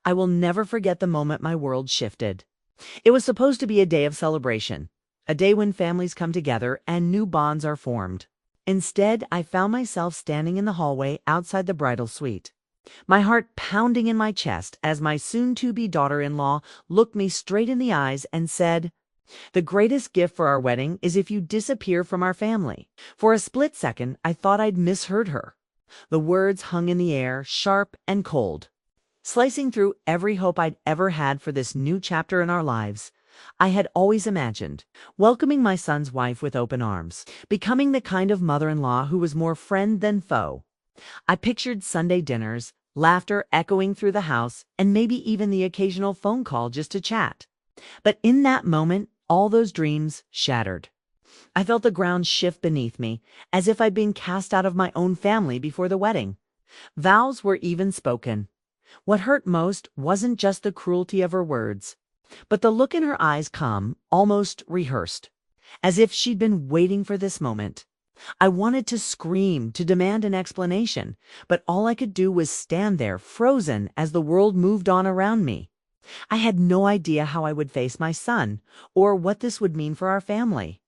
I will never forget the moment my world shifted. It was supposed to be a day of celebration, a day when families come together and new bonds are formed. Instead, I found myself standing in the hallway outside the bridal suite, my heart pounding in my chest as my soon-to-be daughter-in-law looked me straight in the eyes and said, "The greatest gift for our wedding is if you disappear from our family." For a split second, I thought I'd misheard her. The words hung in the air, sharp and cold, slicing through every hope I'd ever had for this new chapter in our lives. I had always imagined welcoming my son's wife with open arms, becoming the kind of mother-in-law who was more friend than foe. I pictured Sunday dinners, laughter echoing through the house, and maybe even the occasional phone call just to chat. But in that moment, all those dreams shattered. I felt the ground shift beneath me, as if I'd been cast out of my own family before the wedding. Vows were even spoken. What hurt most wasn't just the cruelty of her words, but the look in her eyes, calm, almost rehearsed, as if she'd been waiting for this moment. I wanted to scream, to demand an explanation, but all I could do was stand there, frozen, as the world moved on around me. I had no idea how I would face my son, or what this would mean for our family.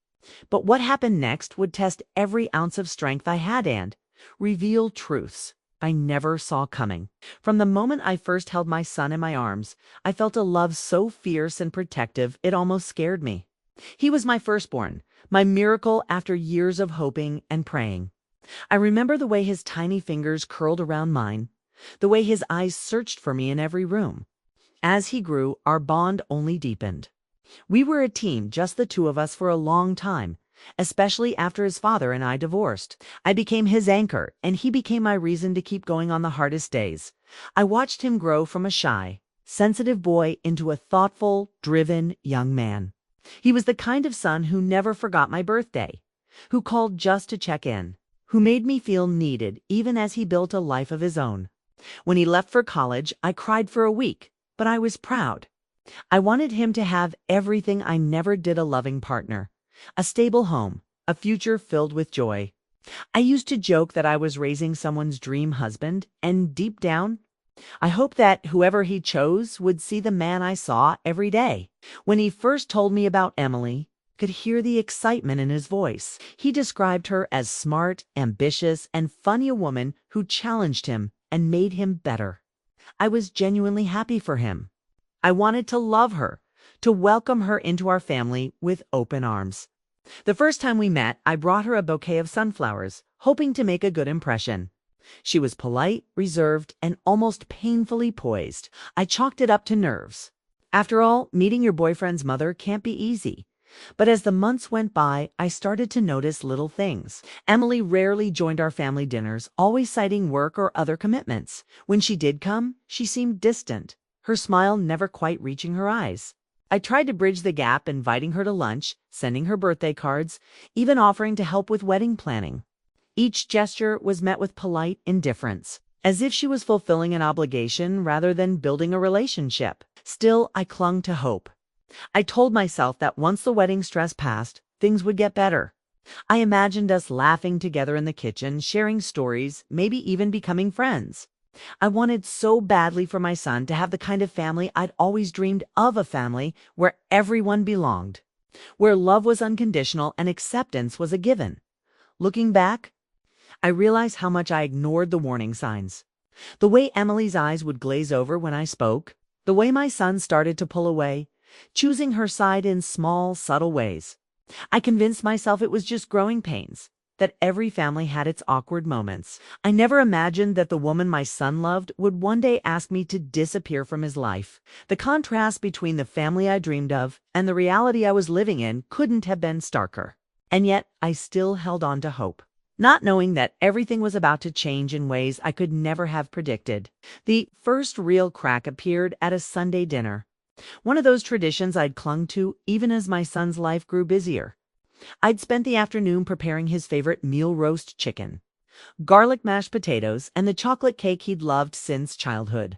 But what happened next would test every ounce of strength I had and reveal truths I never saw coming. From the moment I first held my son in my arms, I felt a love so fierce and protective it almost scared me. He was my firstborn, my miracle after years of hoping and praying. I remember the way his tiny fingers curled around mine, the way his eyes searched for me in every room. As he grew, our bond only deepened. We were a team, just the two of us, for a long time, especially after his father and I divorced. I became his anchor, and he became my reason to keep going on the hardest days. I watched him grow from a shy, sensitive boy into a thoughtful, driven young man. He was the kind of son who never forgot my birthday, who called just to check in, who made me feel needed even as he built a life of his own. When he left for college, I cried for a week, but I was proud. I wanted him to have everything I never did: a loving partner, a stable home, a future filled with joy. I used to joke that I was raising someone's dream husband, and deep down, I hoped that whoever he chose would see the man I saw every day. When he first told me about Emily, I could hear the excitement in his voice. He described her as smart, ambitious, and funny, a woman who challenged him and made him better. I was genuinely happy for him. I wanted to love her, to welcome her into our family with open arms. The first time we met, I brought her a bouquet of sunflowers, hoping to make a good impression. She was polite, reserved, and almost painfully poised. I chalked it up to nerves. After all, meeting your boyfriend's mother can't be easy. But as the months went by, I started to notice little things. Emily rarely joined our family dinners, always citing work or other commitments. When she did come, she seemed distant, her smile never quite reaching her eyes. I tried to bridge the gap, inviting her to lunch, sending her birthday cards, even offering to help with wedding planning. Each gesture was met with polite indifference, as if she was fulfilling an obligation rather than building a relationship. Still, I clung to hope. I told myself that once the wedding stress passed, things would get better. I imagined us laughing together in the kitchen, sharing stories, maybe even becoming friends. I wanted so badly for my son to have the kind of family I'd always dreamed of, a family where everyone belonged, where love was unconditional and acceptance was a given. Looking back, I realized how much I ignored the warning signs. The way Emily's eyes would glaze over when I spoke, the way my son started to pull away, choosing her side in small, subtle ways. I convinced myself it was just growing pains, that every family had its awkward moments. I never imagined that the woman my son loved would one day ask me to disappear from his life. The contrast between the family I dreamed of and the reality I was living in couldn't have been starker. And yet, I still held on to hope, not knowing that everything was about to change in ways I could never have predicted. The first real crack appeared at a Sunday dinner, one of those traditions I'd clung to even as my son's life grew busier. I'd spent the afternoon preparing his favorite meal: roast chicken, garlic mashed potatoes, and the chocolate cake he'd loved since childhood.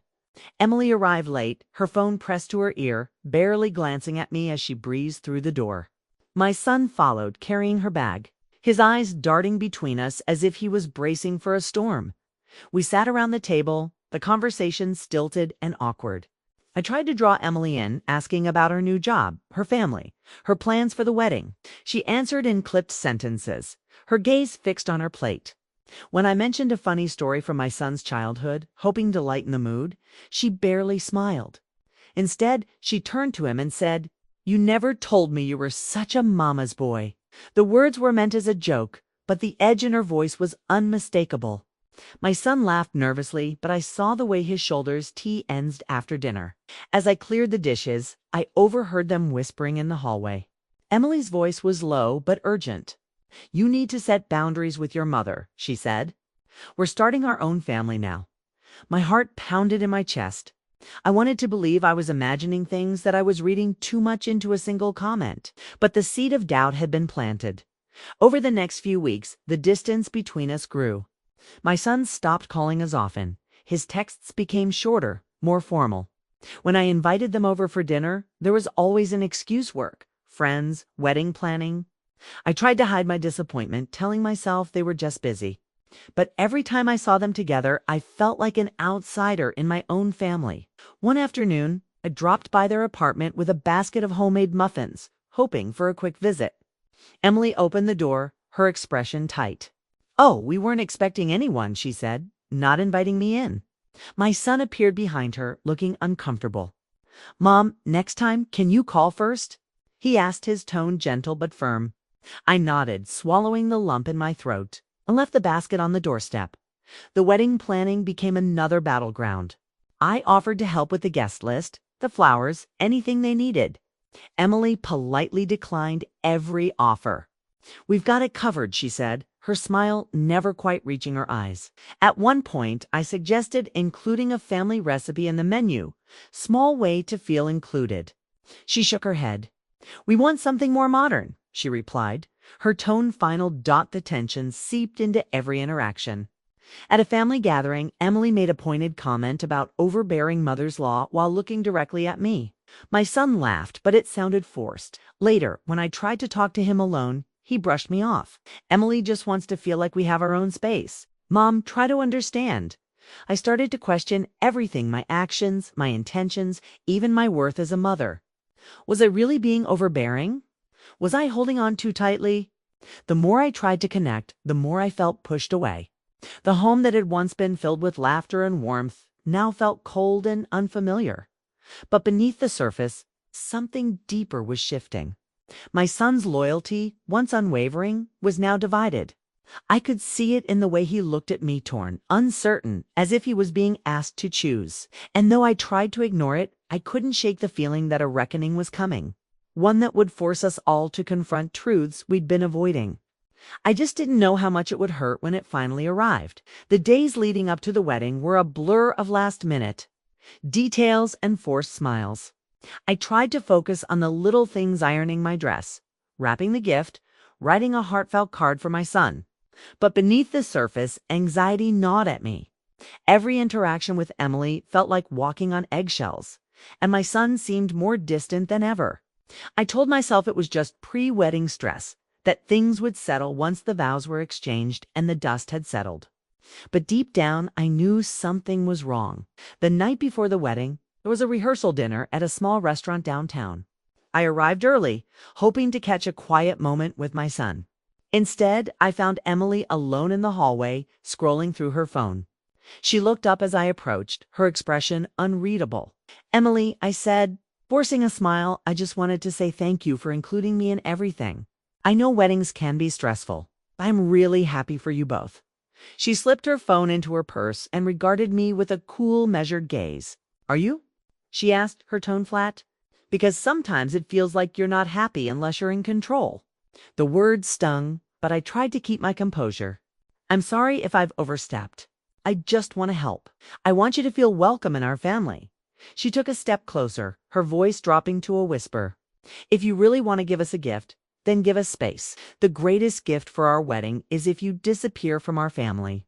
Emily arrived late, her phone pressed to her ear, barely glancing at me as she breezed through the door. My son followed, carrying her bag, his eyes darting between us as if he was bracing for a storm. We sat around the table, the conversation stilted and awkward. I tried to draw Emily in, asking about her new job, her family, her plans for the wedding. She answered in clipped sentences, her gaze fixed on her plate. When I mentioned a funny story from my son's childhood, hoping to lighten the mood, she barely smiled. Instead, she turned to him and said, "You never told me you were such a mama's boy." The words were meant as a joke, but the edge in her voice was unmistakable. My son laughed nervously, but I saw the way his shoulders T-ensed after dinner. As I cleared the dishes, I overheard them whispering in the hallway. Emily's voice was low but urgent. "You need to set boundaries with your mother," she said. "We're starting our own family now." My heart pounded in my chest. I wanted to believe I was imagining things, that I was reading too much into a single comment, but the seed of doubt had been planted. Over the next few weeks, the distance between us grew. My son stopped calling as often. His texts became shorter, more formal. When I invited them over for dinner, there was always an excuse: work, friends, wedding planning. I tried to hide my disappointment, telling myself they were just busy. But every time I saw them together, I felt like an outsider in my own family. One afternoon, I dropped by their apartment with a basket of homemade muffins, hoping for a quick visit. Emily opened the door, her expression tight. "Oh, we weren't expecting anyone," she said, not inviting me in. My son appeared behind her, looking uncomfortable. "Mom, next time, can you call first?" he asked, his tone gentle but firm. I nodded, swallowing the lump in my throat, and left the basket on the doorstep. The wedding planning became another battleground. I offered to help with the guest list, the flowers, anything they needed. Emily politely declined every offer. "We've got it covered," she said, her smile never quite reaching her eyes. At one point, I suggested including a family recipe in the menu, small way to feel included. She shook her head. "We want something more modern," she replied. Her tone final. The tension seeped into every interaction. At a family gathering, Emily made a pointed comment about overbearing mother's-in-law while looking directly at me. My son laughed, but it sounded forced. Later, when I tried to talk to him alone, he brushed me off. "Emily just wants to feel like we have our own space. Mom, try to understand." I started to question everything: my actions, my intentions, even my worth as a mother. Was I really being overbearing? Was I holding on too tightly? The more I tried to connect, the more I felt pushed away. The home that had once been filled with laughter and warmth now felt cold and unfamiliar. But beneath the surface, something deeper was shifting. My son's loyalty, once unwavering, was now divided. I could see it in the way he looked at me, torn, uncertain, as if he was being asked to choose. And though I tried to ignore it, I couldn't shake the feeling that a reckoning was coming. One that would force us all to confront truths we'd been avoiding. I just didn't know how much it would hurt when it finally arrived. The days leading up to the wedding were a blur of last minute details and forced smiles. I tried to focus on the little things: ironing my dress, wrapping the gift, writing a heartfelt card for my son. But beneath the surface, anxiety gnawed at me. Every interaction with Emily felt like walking on eggshells, and my son seemed more distant than ever. I told myself it was just pre-wedding stress, that things would settle once the vows were exchanged and the dust had settled. But deep down, I knew something was wrong. The night before the wedding, there was a rehearsal dinner at a small restaurant downtown. I arrived early, hoping to catch a quiet moment with my son. Instead, I found Emily alone in the hallway, scrolling through her phone. She looked up as I approached, her expression unreadable. "Emily," I said, forcing a smile, "I just wanted to say thank you for including me in everything. I know weddings can be stressful, but I'm really happy for you both." She slipped her phone into her purse and regarded me with a cool, measured gaze. "Are you?" she asked, her tone flat. "Because sometimes it feels like you're not happy unless you're in control." The words stung, but I tried to keep my composure. "I'm sorry if I've overstepped. I just want to help. I want you to feel welcome in our family." She took a step closer, her voice dropping to a whisper. "If you really want to give us a gift, then give us space. The greatest gift for our wedding is if you disappear from our family."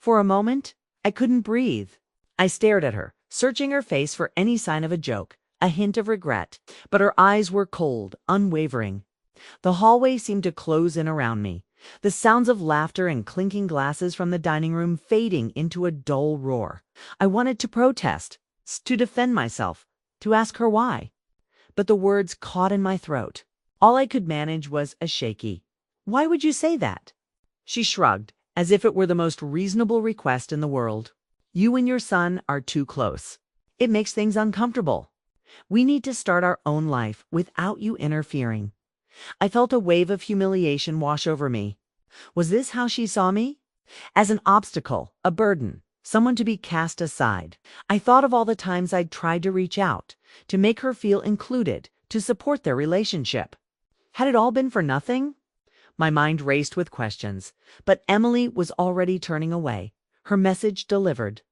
For a moment, I couldn't breathe. I stared at her, searching her face for any sign of a joke, a hint of regret, but her eyes were cold, unwavering. The hallway seemed to close in around me, the sounds of laughter and clinking glasses from the dining room fading into a dull roar. I wanted to protest, to defend myself, to ask her why. But the words caught in my throat. All I could manage was a shaky, "Why would you say that?" She shrugged, as if it were the most reasonable request in the world. "You and your son are too close. It makes things uncomfortable. We need to start our own life without you interfering." I felt a wave of humiliation wash over me. Was this how she saw me? As an obstacle, a burden, someone to be cast aside. I thought of all the times I'd tried to reach out, to make her feel included, to support their relationship. Had it all been for nothing? My mind raced with questions, but Emily was already turning away, her message delivered.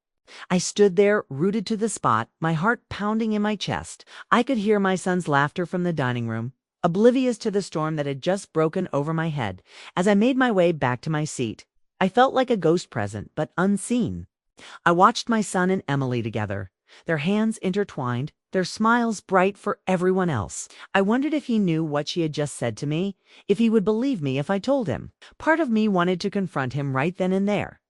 I stood there, rooted to the spot, my heart pounding in my chest. I could hear my son's laughter from the dining room, oblivious to the storm that had just broken over my head. As I made my way back to my seat, I felt like a ghost present, but unseen. I watched my son and Emily together, their hands intertwined, their smiles bright for everyone else. I wondered if he knew what she had just said to me, if he would believe me if I told him. Part of me wanted to confront him right then and there,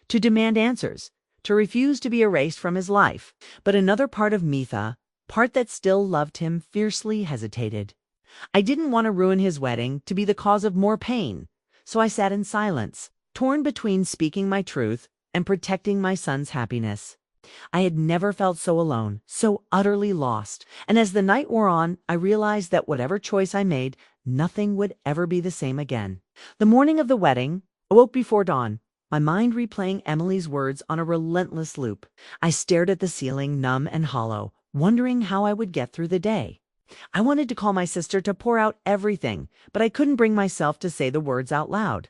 to demand answers, to refuse to be erased from his life. But another part of Mitha, part that still loved him, fiercely hesitated. I didn't want to ruin his wedding, to be the cause of more pain, so I sat in silence, torn between speaking my truth and protecting my son's happiness. I had never felt so alone, so utterly lost, and as the night wore on, I realized that whatever choice I made, nothing would ever be the same again. The morning of the wedding, I woke before dawn, my mind replaying Emily's words on a relentless loop. I stared at the ceiling, numb and hollow, wondering how I would get through the day. I wanted to call my sister to pour out everything, but I couldn't bring myself to say the words out loud.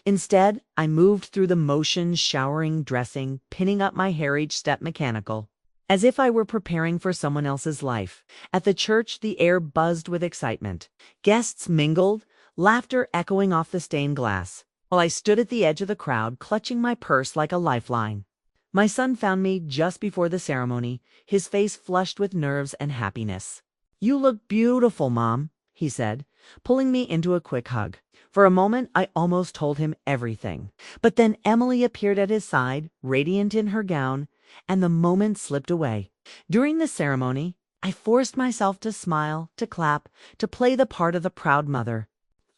Instead, I moved through the motions, showering, dressing, pinning up my hair each step mechanical, as if I were preparing for someone else's life. At the church, the air buzzed with excitement. Guests mingled, laughter echoing off the stained glass, while I stood at the edge of the crowd, clutching my purse like a lifeline. My son found me just before the ceremony, his face flushed with nerves and happiness. "You look beautiful, Mom," he said, pulling me into a quick hug. For a moment, I almost told him everything. But then Emily appeared at his side, radiant in her gown, and the moment slipped away. During the ceremony, I forced myself to smile, to clap, to play the part of the proud mother.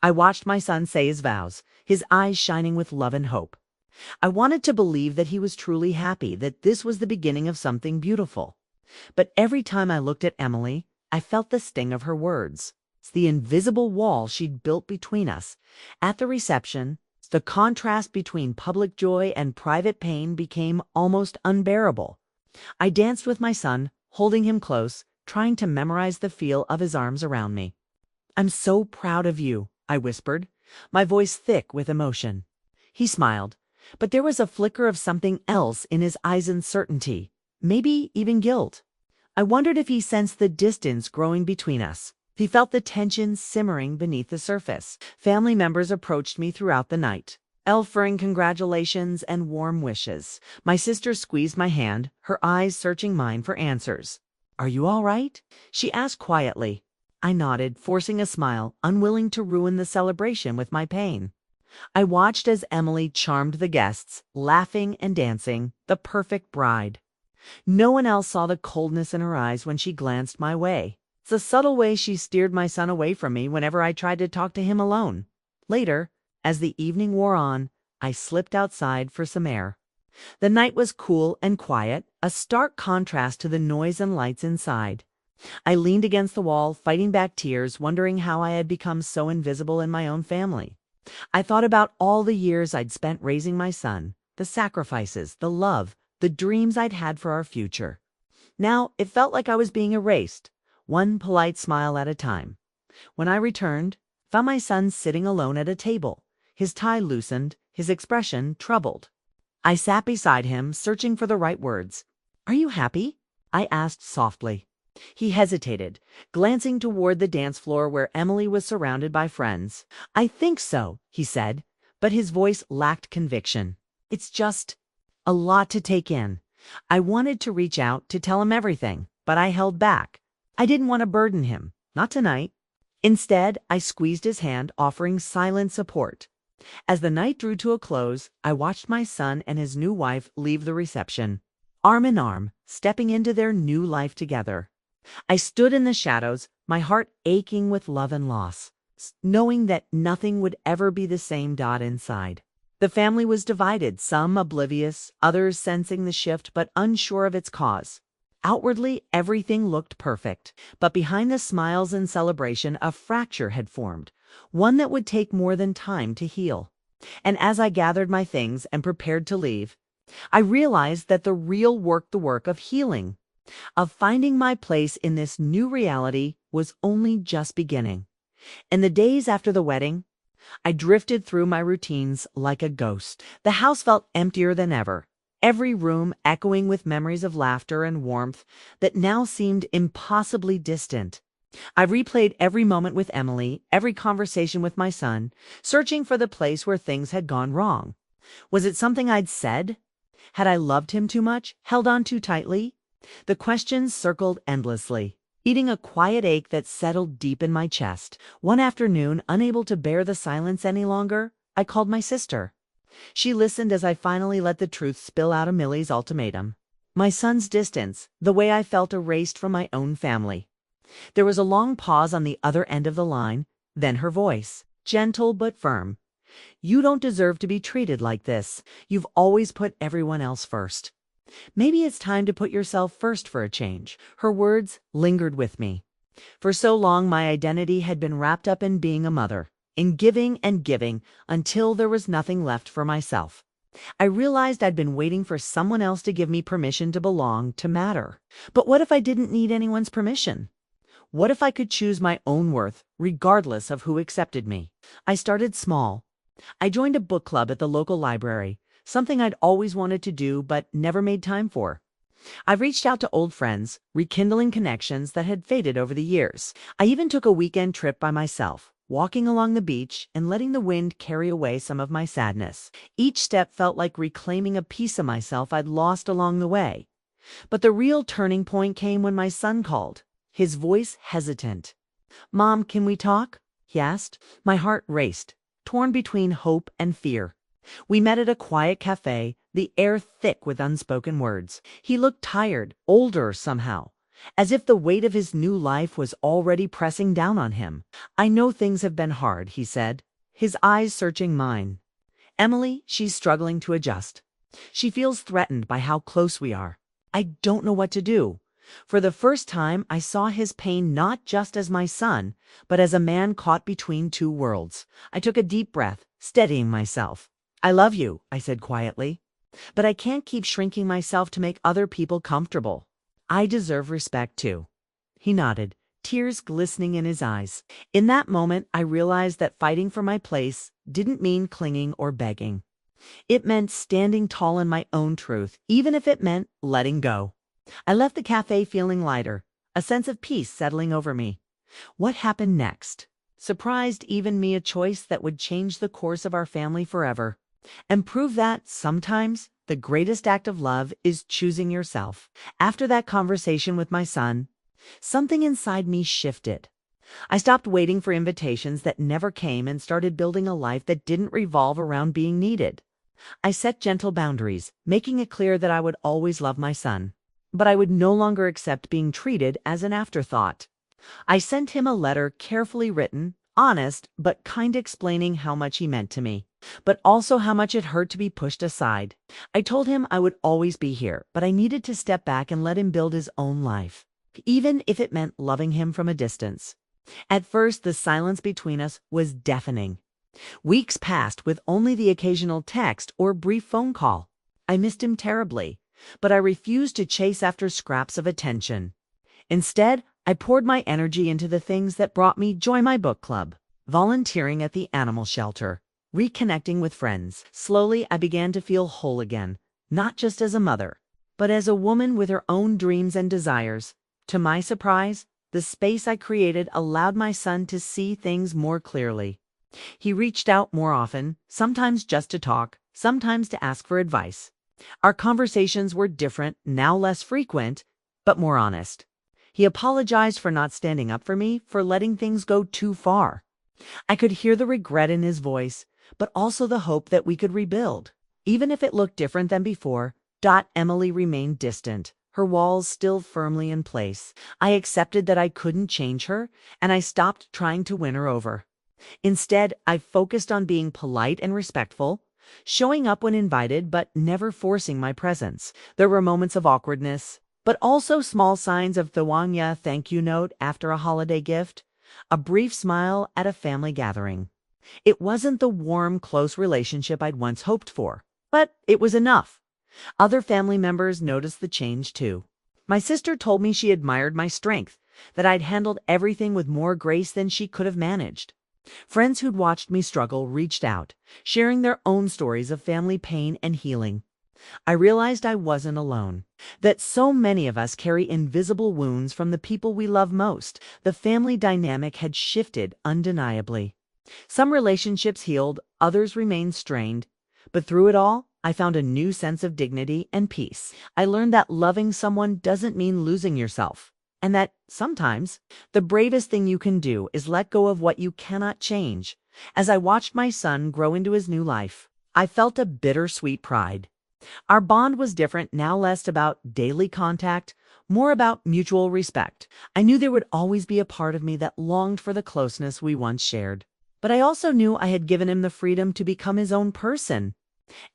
I watched my son say his vows, his eyes shining with love and hope. I wanted to believe that he was truly happy, that this was the beginning of something beautiful. But every time I looked at Emily, I felt the sting of her words. It's the invisible wall she'd built between us. At the reception, the contrast between public joy and private pain became almost unbearable. I danced with my son, holding him close, trying to memorize the feel of his arms around me. "I'm so proud of you," I whispered, my voice thick with emotion. He smiled, but there was a flicker of something else in his eyes, uncertainty, maybe even guilt. I wondered if he sensed the distance growing between us. He felt the tension simmering beneath the surface. Family members approached me throughout the night, offering congratulations and warm wishes. My sister squeezed my hand, her eyes searching mine for answers. "Are you all right?" she asked quietly. I nodded, forcing a smile, unwilling to ruin the celebration with my pain. I watched as Emily charmed the guests, laughing and dancing, the perfect bride. No one else saw the coldness in her eyes when she glanced my way. It's a subtle way she steered my son away from me whenever I tried to talk to him alone. Later, as the evening wore on, I slipped outside for some air. The night was cool and quiet, a stark contrast to the noise and lights inside. I leaned against the wall, fighting back tears, wondering how I had become so invisible in my own family. I thought about all the years I'd spent raising my son, the sacrifices, the love, the dreams I'd had for our future. Now it felt like I was being erased, one polite smile at a time. When I returned, I found my son sitting alone at a table, his tie loosened, his expression troubled. I sat beside him, searching for the right words. "Are you happy?" I asked softly. He hesitated, glancing toward the dance floor where Emily was surrounded by friends. "I think so," he said, but his voice lacked conviction. "It's just a lot to take in." I wanted to reach out to tell him everything, but I held back. I didn't want to burden him, not tonight. Instead, I squeezed his hand, offering silent support. As the night drew to a close, I watched my son and his new wife leave the reception, arm in arm, stepping into their new life together. I stood in the shadows, my heart aching with love and loss, knowing that nothing would ever be the same. Inside. The family was divided, some oblivious, others sensing the shift but unsure of its cause. Outwardly, everything looked perfect, but behind the smiles and celebration, a fracture had formed, one that would take more than time to heal. And as I gathered my things and prepared to leave, I realized that the real work, the work of healing, of finding my place in this new reality, was only just beginning. In the days after the wedding, I drifted through my routines like a ghost. The house felt emptier than ever, every room echoing with memories of laughter and warmth that now seemed impossibly distant. I replayed every moment with Emily, every conversation with my son, searching for the place where things had gone wrong. Was it something I'd said? Had I loved him too much, held on too tightly? The questions circled endlessly, eating a quiet ache that settled deep in my chest. One afternoon, unable to bear the silence any longer, I called my sister. She listened as I finally let the truth spill out of Millie's ultimatum. My son's distance, the way I felt erased from my own family. There was a long pause on the other end of the line, then her voice, gentle but firm. "You don't deserve to be treated like this. You've always put everyone else first. Maybe it's time to put yourself first for a change." Her words lingered with me. For so long, my identity had been wrapped up in being a mother, in giving and giving until there was nothing left for myself. I realized I'd been waiting for someone else to give me permission to belong, to matter. But what if I didn't need anyone's permission? What if I could choose my own worth, regardless of who accepted me? I started small. I joined a book club at the local library, something I'd always wanted to do but never made time for. I reached out to old friends, rekindling connections that had faded over the years. I even took a weekend trip by myself, walking along the beach and letting the wind carry away some of my sadness. Each step felt like reclaiming a piece of myself I'd lost along the way. But the real turning point came when my son called, his voice hesitant. "Mom, can we talk?" he asked. My heart raced, torn between hope and fear. We met at a quiet cafe, the air thick with unspoken words. He looked tired, older somehow, as if the weight of his new life was already pressing down on him. "I know things have been hard," he said, his eyes searching mine. "Emily, she's struggling to adjust. She feels threatened by how close we are. I don't know what to do." For the first time, I saw his pain not just as my son, but as a man caught between two worlds. I took a deep breath, steadying myself. "I love you," I said quietly, "but I can't keep shrinking myself to make other people comfortable. I deserve respect too." He nodded, tears glistening in his eyes. In that moment, I realized that fighting for my place didn't mean clinging or begging. It meant standing tall in my own truth, even if it meant letting go. I left the cafe feeling lighter, a sense of peace settling over me. What happened next surprised even me, a choice that would change the course of our family forever, and prove that sometimes the greatest act of love is choosing yourself. After that conversation with my son, something inside me shifted. I stopped waiting for invitations that never came and started building a life that didn't revolve around being needed. I set gentle boundaries, making it clear that I would always love my son, but I would no longer accept being treated as an afterthought. I sent him a letter, carefully written, honest, but kind, explaining how much he meant to me, but also how much it hurt to be pushed aside. I told him I would always be here, but I needed to step back and let him build his own life, even if it meant loving him from a distance. At first, the silence between us was deafening. Weeks passed with only the occasional text or brief phone call. I missed him terribly, but I refused to chase after scraps of attention. Instead, I poured my energy into the things that brought me joy: my book club, volunteering at the animal shelter, reconnecting with friends. Slowly, I began to feel whole again, not just as a mother, but as a woman with her own dreams and desires. To my surprise, the space I created allowed my son to see things more clearly. He reached out more often, sometimes just to talk, sometimes to ask for advice. Our conversations were different, now less frequent, but more honest. He apologized for not standing up for me, for letting things go too far. I could hear the regret in his voice, but also the hope that we could rebuild. Even if it looked different than before, Emily remained distant, her walls still firmly in place. I accepted that I couldn't change her, and I stopped trying to win her over. Instead, I focused on being polite and respectful, showing up when invited but never forcing my presence. There were moments of awkwardness, but also small signs of the thank you note after a holiday gift, a brief smile at a family gathering. It wasn't the warm, close relationship I'd once hoped for, but it was enough. Other family members noticed the change too. My sister told me she admired my strength, that I'd handled everything with more grace than she could have managed. Friends who'd watched me struggle reached out, sharing their own stories of family pain and healing. I realized I wasn't alone, that so many of us carry invisible wounds from the people we love most. The family dynamic had shifted undeniably. Some relationships healed, others remained strained, but through it all, I found a new sense of dignity and peace. I learned that loving someone doesn't mean losing yourself, and that sometimes the bravest thing you can do is let go of what you cannot change. As I watched my son grow into his new life, I felt a bittersweet pride. Our bond was different, now less about daily contact, more about mutual respect. I knew there would always be a part of me that longed for the closeness we once shared. But I also knew I had given him the freedom to become his own person.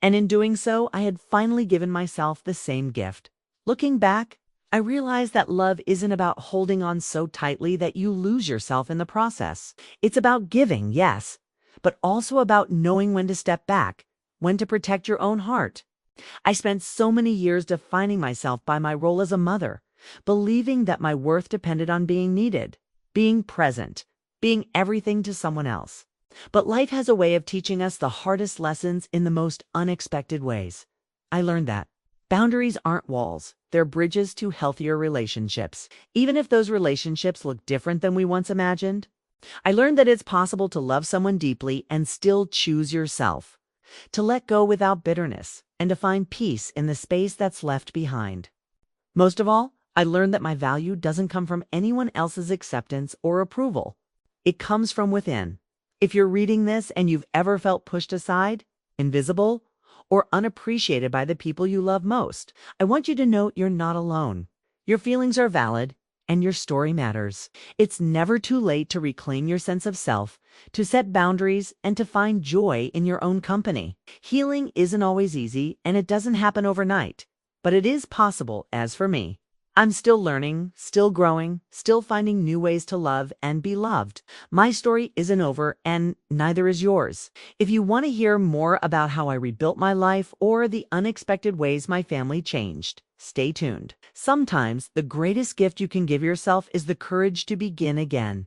And in doing so, I had finally given myself the same gift. Looking back, I realized that love isn't about holding on so tightly that you lose yourself in the process. It's about giving, yes, but also about knowing when to step back, when to protect your own heart. I spent so many years defining myself by my role as a mother, believing that my worth depended on being needed, being present, being everything to someone else. But life has a way of teaching us the hardest lessons in the most unexpected ways. I learned that boundaries aren't walls, they're bridges to healthier relationships, even if those relationships look different than we once imagined. I learned that it's possible to love someone deeply and still choose yourself, to let go without bitterness, and to find peace in the space that's left behind. Most of all, I learned that my value doesn't come from anyone else's acceptance or approval. It comes from within. If you're reading this and you've ever felt pushed aside, invisible, or unappreciated by the people you love most, I want you to know you're not alone. Your feelings are valid, and your story matters. It's never too late to reclaim your sense of self, to set boundaries, and to find joy in your own company. Healing isn't always easy, and it doesn't happen overnight, but it is possible. As for me, I'm still learning, still growing, still finding new ways to love and be loved. My story isn't over, and neither is yours. If you want to hear more about how I rebuilt my life or the unexpected ways my family changed, stay tuned. Sometimes the greatest gift you can give yourself is the courage to begin again.